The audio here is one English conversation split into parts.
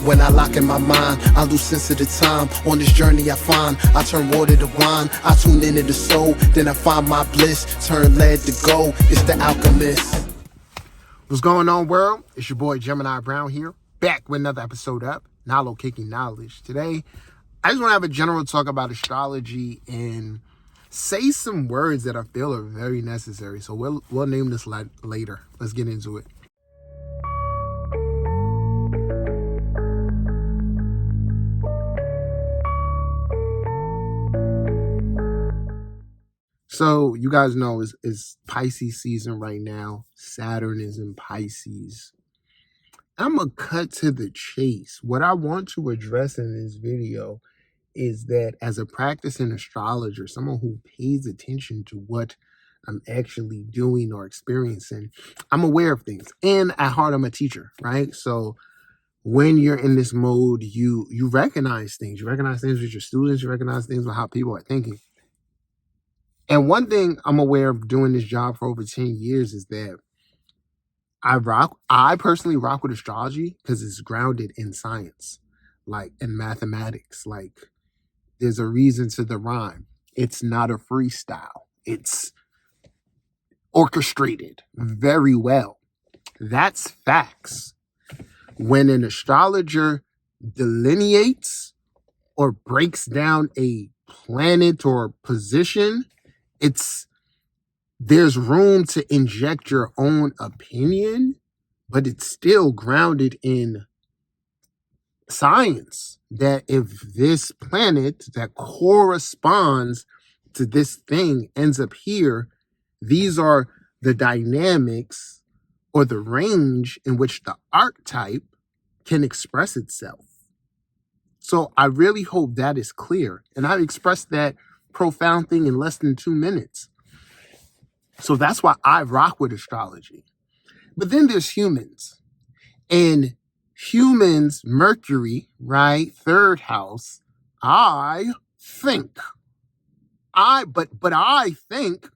When I lock in my mind, I lose sense of the time. On this journey I find, I turn water to wine. I tune into the soul, then I find my bliss. Turn lead to gold, it's the alchemist. What's going on, world? It's your boy Gemini Brown here, back with another episode of 𝐦𝐨𝐬𝐿 Knowledge. Today, I just want to have a general talk about astrology and say some words that I feel are very necessary. So we'll name this later. Let's get into it. So you guys know it's Pisces season right now. Saturn is in Pisces. I'm going to cut to the chase. What I want to address in this video is that as a practicing astrologer, someone who pays attention to what I'm actually doing or experiencing, I'm aware of things. And at heart, I'm a teacher, right? So when you're in this mode, you recognize things. You recognize things with your students. You recognize things with how people are thinking. And one thing I'm aware of doing this job for over 10 years is that I personally rock with astrology because it's grounded in science, like in mathematics. Like there's a reason to the rhyme. It's not a freestyle. It's orchestrated very well. That's facts. When an astrologer delineates or breaks down a planet or position, there's room to inject your own opinion, but it's still grounded in science that if this planet that corresponds to this thing ends up here, these are the dynamics or the range in which the archetype can express itself. So I really hope that is clear. And I've expressed that profound thing in less than 2 minutes. So that's why I rock with astrology. But then there's humans. And humans, Mercury, right? Third house, I think. But I think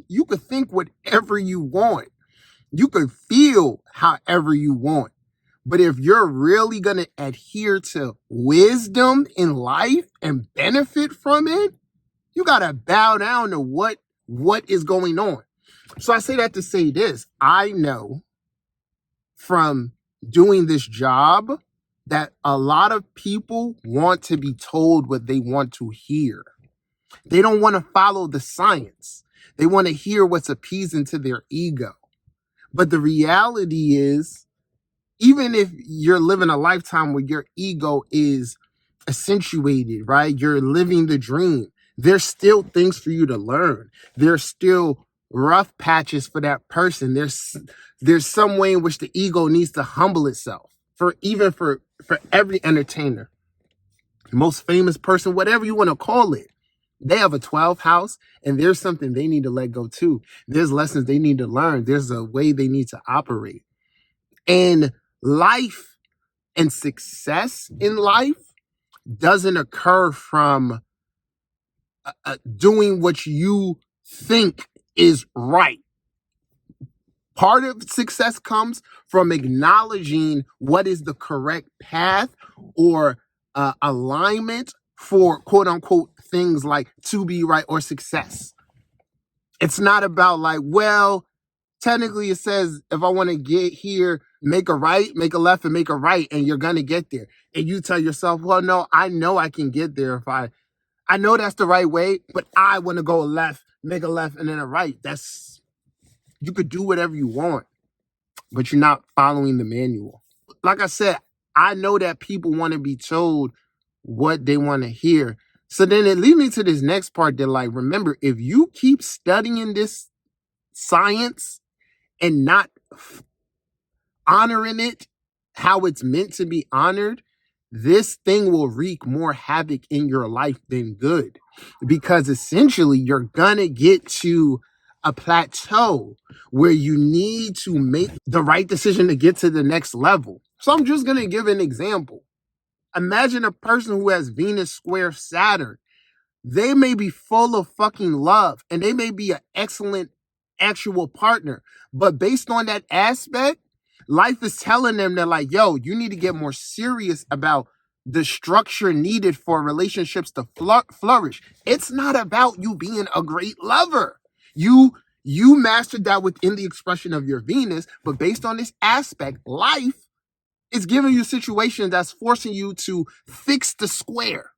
you could think whatever you want. You could feel however you want. But if you're really going to adhere to wisdom in life and benefit from it, you got to bow down to what is going on. So I say that to say this. I know from doing this job that a lot of people want to be told what they want to hear. They don't want to follow the science. They want to hear what's appeasing to their ego. But the reality is, even if you're living a lifetime where your ego is accentuated, right? You're living the dream. There's still things for you to learn. There's still rough patches for that person. There's some way in which the ego needs to humble itself for every entertainer, most famous person, whatever you want to call it. They have a 12th house and there's something they need to let go too. There's lessons they need to learn. There's a way they need to operate. And life and success in life doesn't occur from doing what you think is right. Part of success comes from acknowledging what is the correct path or alignment for quote unquote things like to be right or success. It's not about like, well, technically it says if I want to get here, make a right, make a left, and make a right, and you're going to get there. And you tell yourself, well, no, I know I can get there if I know that's the right way, but I want to go left, make a left, and then a right. You could do whatever you want, but you're not following the manual. Like I said, I know that people want to be told what they want to hear. So then it leads me to this next part that, like, remember, if you keep studying this science and not honoring it how it's meant to be honored, this thing will wreak more havoc in your life than good, because essentially you're gonna get to a plateau where you need to make the right decision to get to the next level. So I'm just gonna give an example. Imagine a person who has Venus square Saturn. They may be full of fucking love and they may be an excellent actual partner, but based on that aspect, Life is telling them that, like, yo, you need to get more serious about the structure needed for relationships to flourish. It's not about you being a great lover. You mastered that within the expression of your Venus, but based on this aspect, life is giving you a situation that's forcing you to fix the square.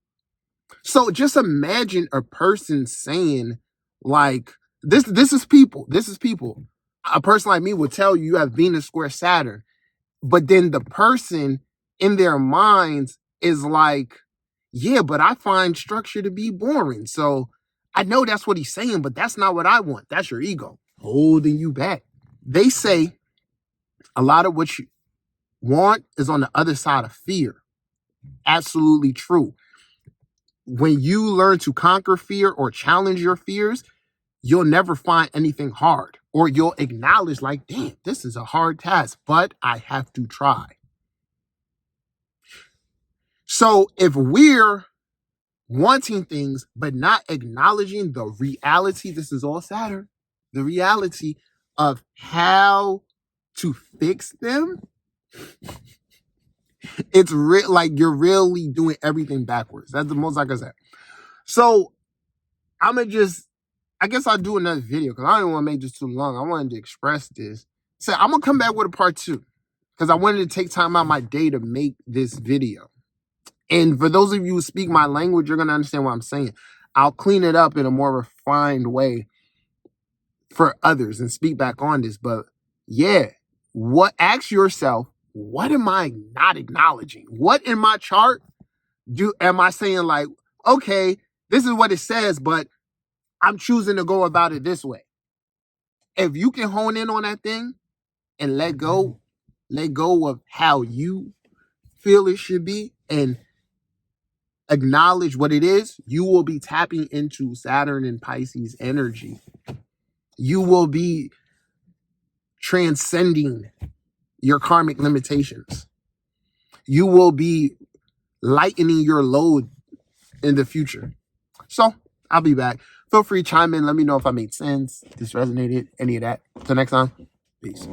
So just imagine a person saying, like, this is people. This is people. A person like me would tell you have Venus square Saturn, but then the person in their minds is like, yeah, but I find structure to be boring. So I know that's what he's saying, but that's not what I want. That's your ego holding you back. They say a lot of what you want is on the other side of fear. Absolutely true. When you learn to conquer fear or challenge your fears, you'll never find anything hard, or you'll acknowledge, like, damn, this is a hard task, but I have to try. So if we're wanting things but not acknowledging the reality, this is all Saturn, the reality of how to fix them, it's like you're really doing everything backwards. That's the most I can say. So I guess I'll do another video because I don't want to make this too long. I wanted to express this. So I'm going to come back with a part 2 because I wanted to take time out my day to make this video. And for those of you who speak my language, you're going to understand what I'm saying. I'll clean it up in a more refined way for others and speak back on this. But yeah, ask yourself, what am I not acknowledging? What in my chart am I saying, like, okay, this is what it says, but I'm choosing to go about it this way. If you can hone in on that thing and let go of how you feel it should be and acknowledge what it is, you will be tapping into Saturn and Pisces energy. You will be transcending your karmic limitations. You will be lightening your load in the future. So I'll be back. Feel free to chime in. Let me know if I made sense, this resonated, any of that. Till next time, peace.